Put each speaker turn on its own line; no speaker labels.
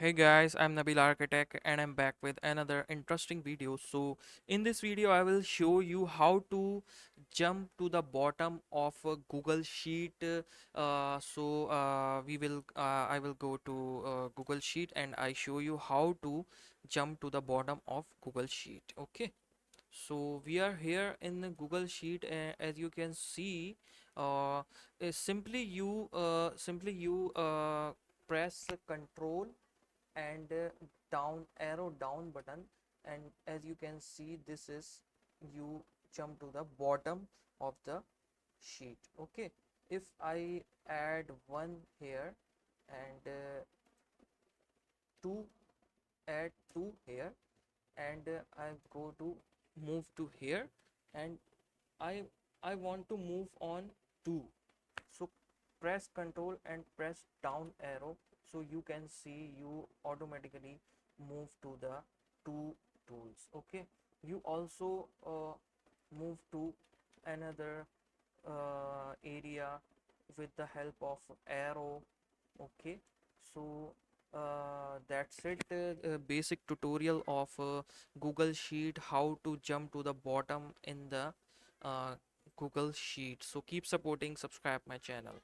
Hey guys, I'm Nabeel Architect and I'm back with another interesting video. So in this video I will show you how to jump to the bottom of a Google Sheet. I will go to Google Sheet and I show you how to jump to the bottom of Google Sheet. Okay. So we are here in the Google Sheet, as you can see. Simply you press Control and down arrow down button, and as you can see, this is you jump to the bottom of the sheet. Okay, if I add one here and two, add two here, and I go to move to here, and I I want to move on two. So press Control and press down arrow, so you can see you automatically move to the two tools. Okay, you also move to another area with the help of arrow. Okay, so that's it. Basic tutorial of Google Sheet, how to jump to the bottom in the uh, Google Sheet. So keep supporting, subscribe my channel.